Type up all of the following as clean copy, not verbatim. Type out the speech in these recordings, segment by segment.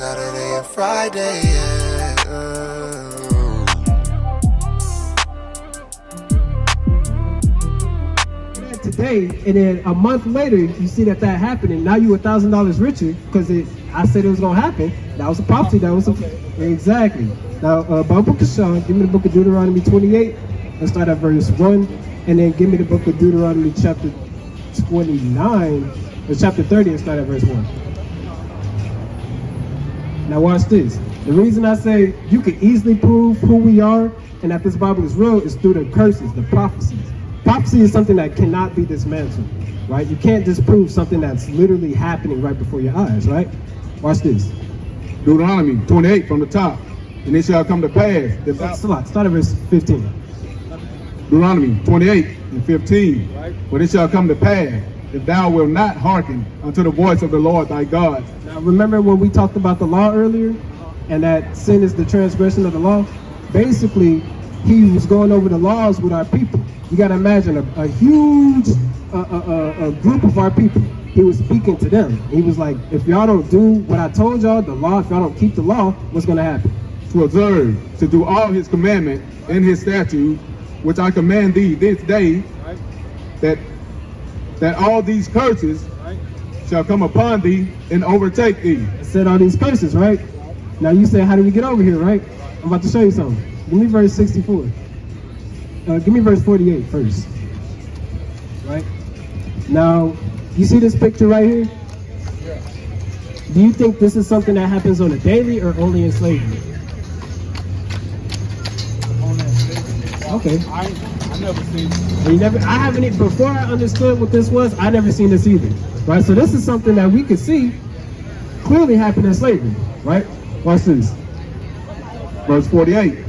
Saturday and Friday, yeah. Today, and then a month later, you see that happening. Now you $1,000 richer because I said it was gonna happen. That was a prophecy. That was exactly. Now, by book of Sean, give me the book of Deuteronomy 28. Let's start at verse 1, and then give me the book of Deuteronomy chapter 29, or chapter 30, and start at verse 1. Now watch this. The reason I say you can easily prove who we are and that this Bible is real is through the curses, the prophecies. Prophecy is something that cannot be dismantled, right? You can't disprove something that's literally happening right before your eyes, right? Watch this. Deuteronomy 28 from the top. And it shall come to pass. Start at verse 15. Deuteronomy 28 and 15. Right. But it shall come to pass, if thou wilt not hearken unto the voice of the Lord thy God. Now remember when we talked about the law earlier, and that sin is the transgression of the law? Basically, he was going over the laws with our people. You got to imagine a huge a group of our people. He was speaking to them. He was like, if y'all don't do what I told y'all, the law, if y'all don't keep the law, what's going to happen? To observe, to do all his commandments and his statutes, which I command thee this day, right, that all these curses, right, shall come upon thee and overtake thee. I said all these curses, right? Now you say, how do we get over here, right? I'm about to show you something. Give me verse 64. Give me verse 48 first. Right? Now, you see this picture right here? Yeah. Do you think this is something that happens on a daily or only in slavery? Okay. I never seen it. You never, I haven't even, before I understood what this was, I never seen this either. Right? So this is something that we could see clearly happen in slavery. Right? Watch this. Verse 48.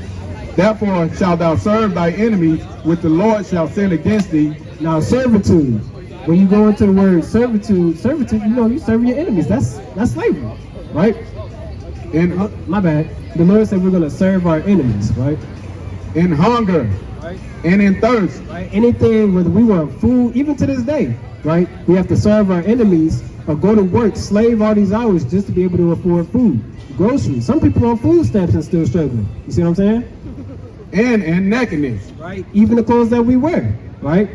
Therefore shalt thou serve thy enemies, which the Lord shall send against thee. Now servitude. When you go into the word servitude, you know you serve your enemies. That's slavery. Right? And my bad. The Lord said we're gonna serve our enemies, right? In hunger, right, and in thirst. Right? Anything, whether we want food, even to this day, right? We have to serve our enemies or go to work, slave all these hours just to be able to afford food. Groceries. Some people on food stamps and still struggling. You see what I'm saying? And in nakedness. Right? Even the clothes that we wear, right?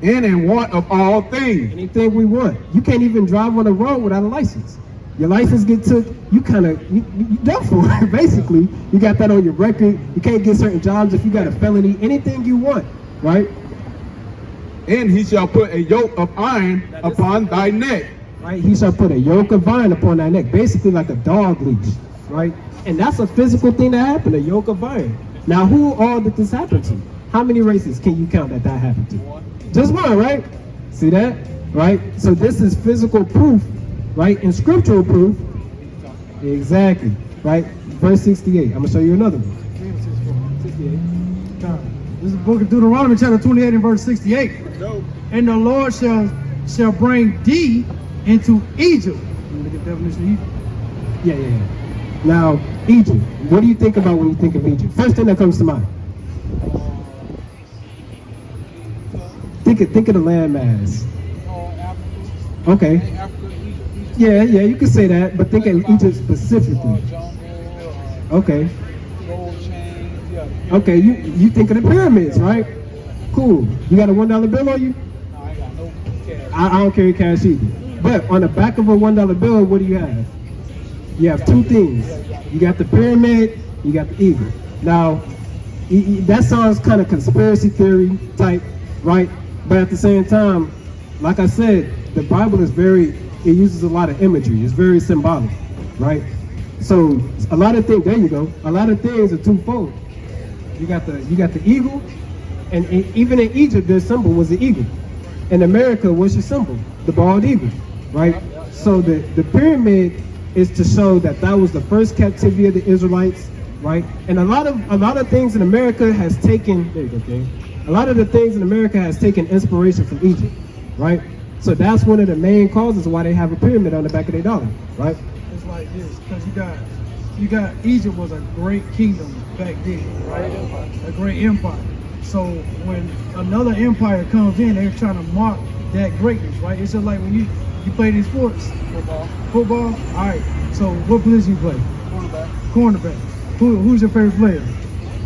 And in want of all things. Anything we want. You can't even drive on the road without a license. Your license get took, you done for it, basically. You got that on your record. You can't get certain jobs if you got a felony. Anything you want, right? And he shall put a yoke of iron upon thy neck. Right? He shall put a yoke of iron upon thy neck, basically like a dog leash, right? And that's a physical thing that happened, a yoke of iron. Now, who all did this happen to? How many races can you count that happened to? Just one, right? See that? Right? So this is physical proof, right? And scriptural proof. Exactly. Right? Verse 68. I'm going to show you another one. 68. This is the book of Deuteronomy, chapter 28 and verse 68. And the Lord shall bring thee into Egypt. You look at the definition of Egypt? Yeah. Now, Egypt. What do you think about when you think of Egypt? First thing that comes to mind. Think of the landmass. Okay. Yeah, you can say that, but think of Egypt specifically. Okay. Okay, you think of the pyramids, right? Cool. You got a $1 bill on you? No, I ain't got no cash. I don't carry cash either. But on the back of a $1 bill, what do you have? You have two things. You got the pyramid, you got the eagle. Now, that sounds kind of conspiracy theory type, right? But at the same time, like I said, the Bible is it uses a lot of imagery. It's very symbolic, right? So a lot of things, there you go. A lot of things are twofold. You got the eagle, and even in Egypt, their symbol was the eagle. In America, what's your symbol? The bald eagle, right? So the pyramid is to show that was the first captivity of the Israelites, right? And a lot of things in America has taken, there you go, King. A lot of the things in America has taken inspiration from Egypt, right? So that's one of the main causes why they have a pyramid on the back of their dollar, right? It's like this, because you got Egypt was a great kingdom back then, right? A great empire. So when another empire comes in, they're trying to mark that greatness, right? It's just like when You play any sports? Football. Football? All right. So what position you play? Quarterback. Cornerback. Who's your favorite player?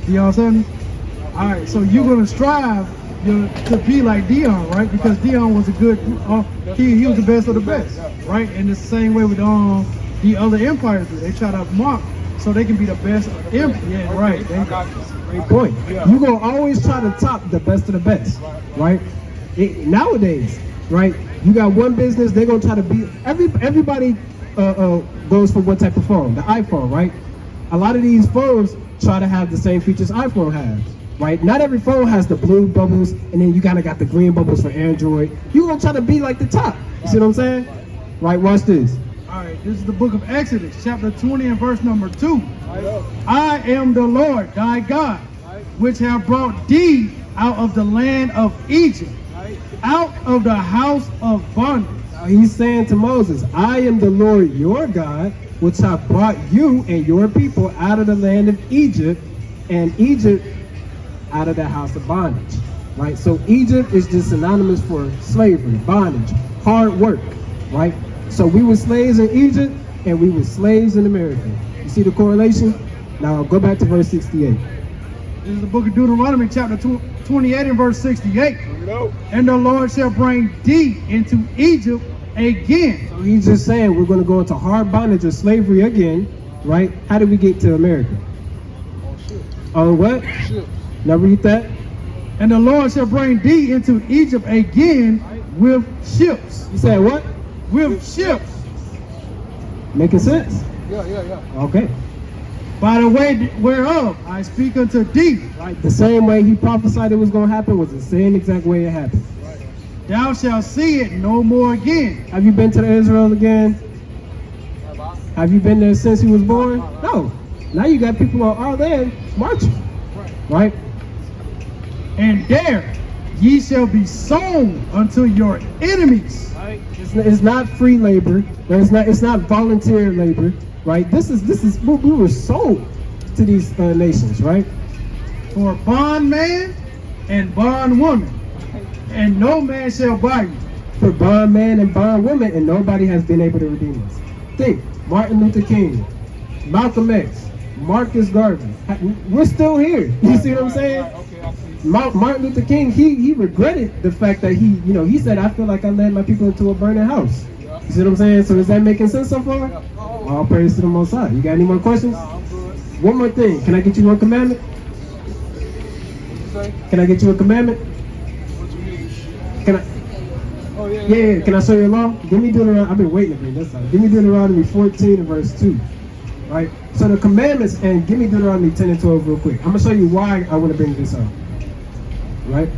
Deion Sanders? All right. So you're going to strive to be like Deion, right? Because Deion was a good, he was the best of the best, right? And it's the same way with the other empires do. They try to mark so they can be the best. Yeah, right. I got you. Great point. You're going to always try to top the best of the best, right? Nowadays, right, you got one business, they're going to try to beat, everybody goes for what type of phone? The iPhone, right? A lot of these phones try to have the same features iPhone has, right? Not every phone has the blue bubbles, and then you kind of got the green bubbles for Android. You're going to try to be like the top. You see what I'm saying? Right, watch this. All right, this is the book of Exodus, chapter 20 and verse number 2. I am the Lord, thy God, which have brought thee out of the land of Egypt, out of the house of bondage. Now he's saying to Moses, I am the Lord your God, which have brought you and your people out of the land of Egypt, and Egypt out of the house of bondage. Right? So Egypt is just synonymous for slavery, bondage, hard work, right? So we were slaves in Egypt and we were slaves in America. You see the correlation? Now go back to verse 68. This is the book of Deuteronomy, chapter 28 and verse 68. And the Lord shall bring thee into Egypt again. So he's just saying we're going to go into hard bondage or slavery again, right? How did we get to America? On what? Now read that. And the Lord shall bring thee into Egypt again with ships. You said what? With ships. Making sense? Yeah. Okay. By the way whereof I speak unto thee. Right. The same way he prophesied it was going to happen was the same exact way it happened. Thou shalt see it no more again. Have you been to Israel again? Have you been there since he was born? No. Now you got people on our land marching. Right? And there ye shall be sown unto your enemies. It's not free labor. It's not volunteer labor. Right? This is we were sold to these nations, right? For bondman and bondwoman, and no man shall buy you. For bondman and bondwoman, and nobody has been able to redeem us. Think, Martin Luther King, Malcolm X, Marcus Garvey. We're still here. You see what I'm saying? Okay, I see. Martin Luther King, he regretted the fact that he said, I feel like I led my people into a burning house. You see what I'm saying? So is that making sense so far? All praise to the Most High. You got any more questions? I'm good. One more thing. Can I get you one commandment? What you say? Can I get you a commandment? What you need? Can I? Oh, yeah. Yeah. Can I show you a law? Give me Deuteronomy. I've been waiting to bring this out. Give me Deuteronomy 14 and verse 2. Right? So the commandments, and give me Deuteronomy 10 and 12 real quick. I'm going to show you why I want to bring this out. Right?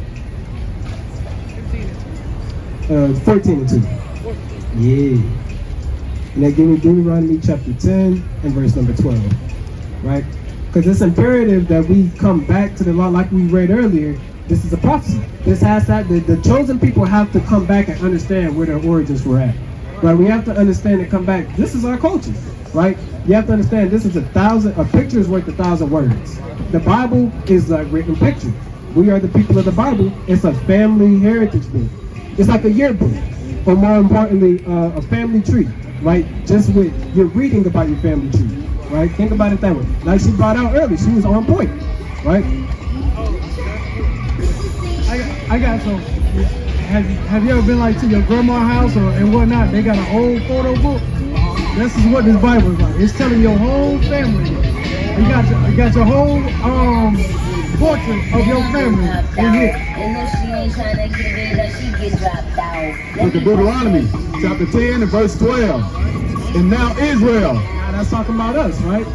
14 and 2. Yeah. And then give me Deuteronomy chapter 10 and verse number 12. Right? Because it's imperative that we come back to the law like we read earlier. This is a prophecy. This has that the chosen people have to come back and understand where their origins were at. Right? We have to understand and come back. This is our culture. Right? You have to understand this is a picture is worth 1,000 words. The Bible is a written picture. We are the people of the Bible. It's a family heritage book. It's like a yearbook. Or more importantly, a family tree. Right? Just with you're reading about your family tree. Right? Think about it that way. Like she brought out earlier, she was on point. Right? I got some. Have you ever been like to your grandma's house and whatnot? They got an old photo book. This is what this Bible is like. It's telling your whole family. You got your whole portrait of your family in here. Look at Deuteronomy chapter 10 and verse 12. And now Israel, Now that's talking about us, right?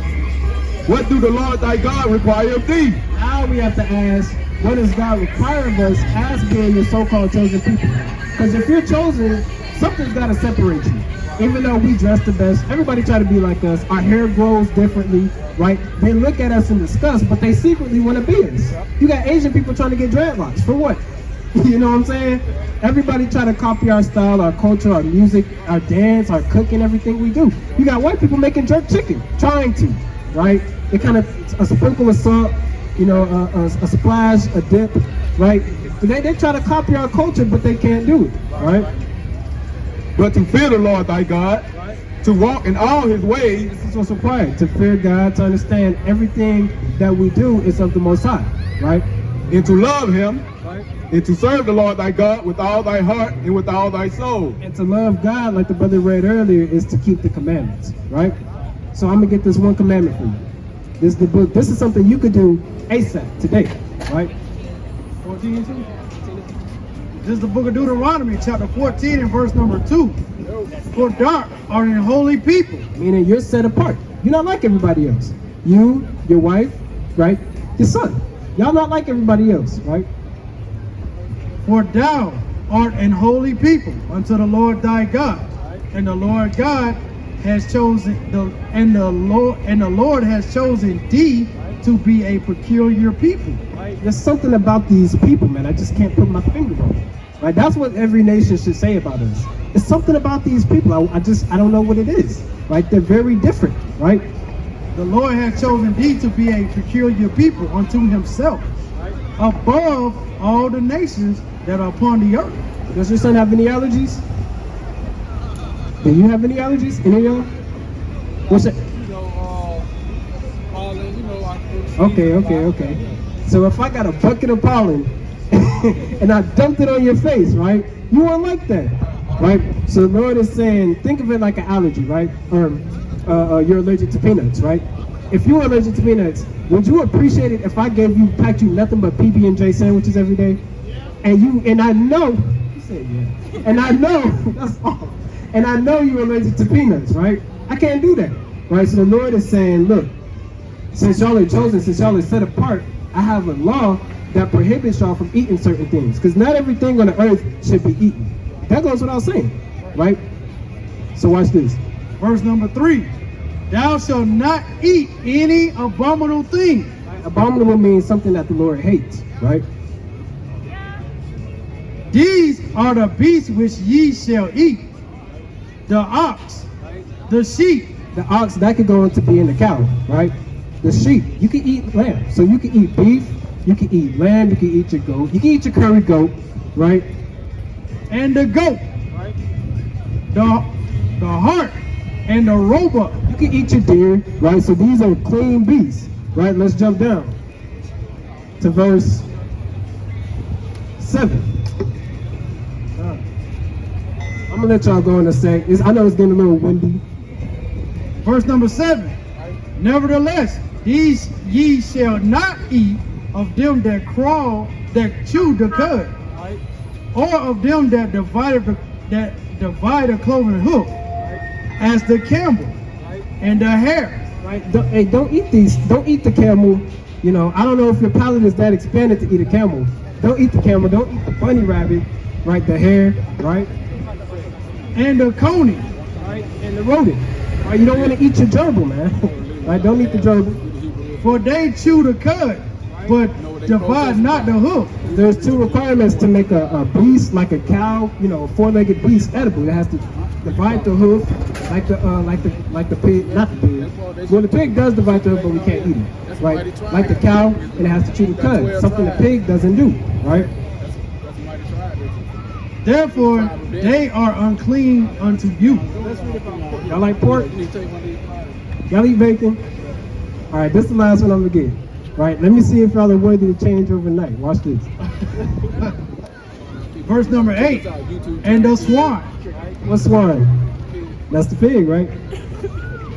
what do the Lord thy God require of thee? Now we have to ask, what does God require of us as being the so-called chosen people? Because if you're chosen, something's got to separate you. Even though we dress the best, everybody try to be like us. Our hair grows differently, right? They look at us and disgust, but they secretly want to be us. You got Asian people trying to get dreadlocks. For what? You know what I'm saying? Everybody try to copy our style, our culture, our music, our dance, our cooking, everything we do. You got white people making jerk chicken, trying to, right? They kind of, a sprinkle of salt, a splash, a dip, right? They try to copy our culture, but they can't do it, right? but to fear the Lord thy God, to walk in all his ways, This is what's required, to fear God, to understand everything that we do is of the Most High, right? and to love him, Right? and to serve the Lord thy God with all thy heart and with all thy soul. And to love God, like the brother read earlier, is to keep the commandments, right? So I'm gonna get this one commandment for you. This is the book. This is something you could do ASAP, today, right? 14 and 2. This is the book of Deuteronomy, chapter 14 and verse number 2. For thou art an holy people. Meaning you're set apart. You're not like everybody else. You, your wife, right? Your son. Y'all not like everybody else, right? For thou art an holy people unto the Lord thy God. And the Lord God has chosen the Lord has chosen thee to be a peculiar people. Right? There's something about these people, man. I just can't put my finger on it. Right? That's what every nation should say about us. It's something about these people. I don't know what it is. Right? They're very different, right? The Lord has chosen thee to be a peculiar people unto himself, above all the nations that are upon the earth. Does your son have any allergies? Do you have any allergies? Any of y'all? What's it? You know, pollen, you know, I Okay. So if I got a bucket of pollen and I dumped it on your face, right? You won't like that, right? So the Lord is saying, think of it like an allergy, right? Or you're allergic to peanuts, right? If you were allergic to peanuts, would you appreciate it if I packed you nothing but PB&J sandwiches every day? And I know, you said yeah. And I know, that's all. And I know you're allergic to peanuts, right? I can't do that, right? So the Lord is saying, look, since y'all are chosen, since y'all are set apart, I have a law that prohibits y'all from eating certain things. Because not everything on the earth should be eaten. That goes without saying, right? So watch this. Verse number 3. Thou shalt not eat any abominable thing. Abominable means something that the Lord hates, right? These are the beasts which ye shall eat: the ox, the sheep. The ox, that could go into being the cow, right? The sheep, you can eat lamb. So you can eat beef, you can eat lamb, you can eat your goat, you can eat your curry goat, right? And the goat, the hart, and the roebuck. You can eat your deer, right? So these are clean beasts, right? Let's jump down to verse 7. I'm gonna let y'all go in a sec. I know it's getting a little windy. Verse number 7. Nevertheless, these ye shall not eat of them that crawl, that chew the cud, or of them that divide the cloven hoof, as the camel and the hare. Right? Don't eat these. Don't eat the camel. You know, I don't know if your palate is that expanded to eat a camel. Don't eat the camel. Don't eat the bunny rabbit. Right? The hare. Right? And the coney. Right? And the rodent. Right? You don't want to eat your gerbil, man. Right? Don't eat the gerbil. For they chew the cud, but divide not the hoof. There's 2 requirements to make a beast like a cow. You know, a 4-legged beast edible. It has to divide the hoof, like the pig, not the pig. Well, the pig does divide the hoof, but we can't eat it, right? Like the cow, and it has to chew the cud, something the pig doesn't do, right? Therefore, they are unclean unto you. Y'all like pork? Y'all eat bacon? All right, this is the last one I'm gonna get. Right? Let me see if y'all are worthy to change overnight. Watch this. Verse number 8. And the swan, What's swine? That's the pig, right?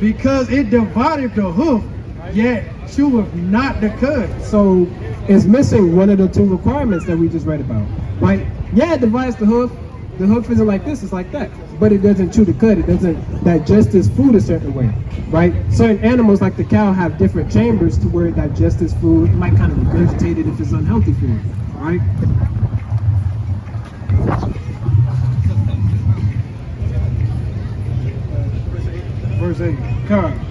because it divided the hoof, yet cheweth not the cud. So it's missing one of the 2 requirements that we just read about, right? Yeah, it divides the hoof. The hoof isn't like this, it's like that. But it doesn't chew the cud. It doesn't digest its food a certain way, right? Certain animals like the cow have different chambers to where it digests its food. It might kind of regurgitate it if it's unhealthy food, right? Verse 8. Come.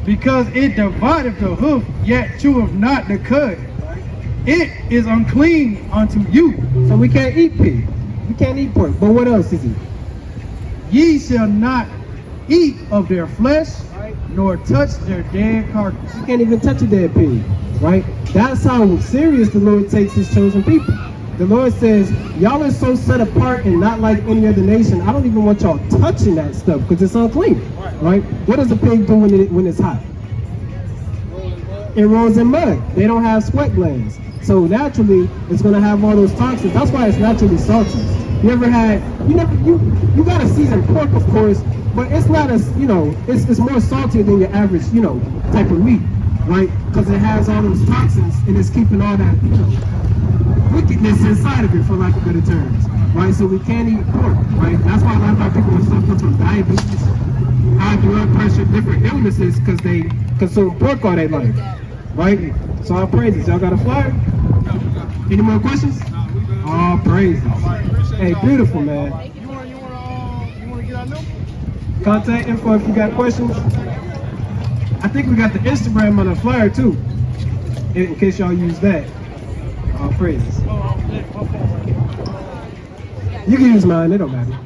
Because it divideth the hoof, yet cheweth not the cud. It is unclean unto you. So we can't eat pig. We can't eat pork. But what else is it? Ye shall not eat of their flesh, nor touch their dead carcass. You can't even touch a dead pig, right? That's how serious the Lord takes his chosen people. The Lord says, y'all are so set apart and not like any other nation. I don't even want y'all touching that stuff because it's unclean, right? What does a pig do when it's hot? It rolls in mud. They don't have sweat glands. So naturally, it's going to have all those toxins. That's why it's naturally salty. You ever had, you got a seasoned pork, of course, but it's not as, it's more saltier than your average, type of meat, right? Because it has all those toxins and it's keeping all that, wickedness inside of it, for lack of better terms, right? So we can't eat pork, right? That's why a lot of our people are suffering from diabetes, high blood pressure, different illnesses, because they consume pork all their life, right? So all praises. Y'all got a flyer? Any more questions? All praises. Hey, beautiful, man. You want to get our number? Contact info if you got questions. I think we got the Instagram on the flyer too, in case y'all use that. All praises. You can use mine, it don't matter.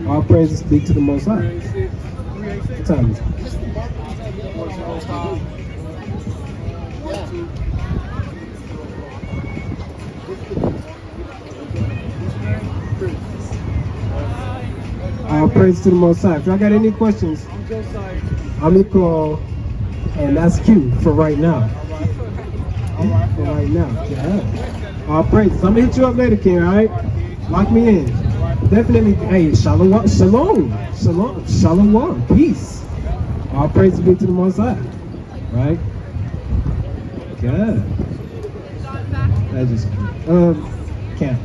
All praises speak to the Most High. What time is it? All praise to the Most High. If y'all got any questions, I'm gonna call, and that's Q for right now. For right now, yeah. All praises. I'm gonna hit you up later, King. All right, lock me in. Definitely. Hey, shalom, shalom, peace. All praise be to the Most High. Right? Good. That just camp.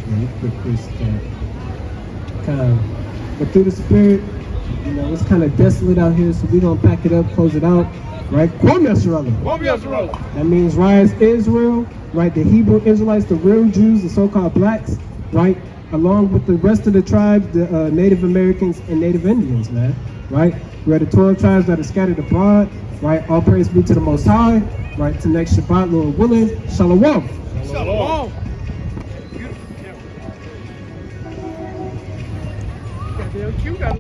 Yeah, you put Chris camp. But through the Spirit, it's kind of desolate out here, so we're gonna pack it up, close it out, right? Kwam Yisrael. That means rise Israel, right? The Hebrew Israelites, the real Jews, the so-called blacks, right? Along with the rest of the tribes, the Native Americans and Native Indians, man, right? We are the 12 tribes that are scattered abroad, right? All praise be to the Most High, right? To next Shabbat, Lord willing. Shalom. Shalom. Q got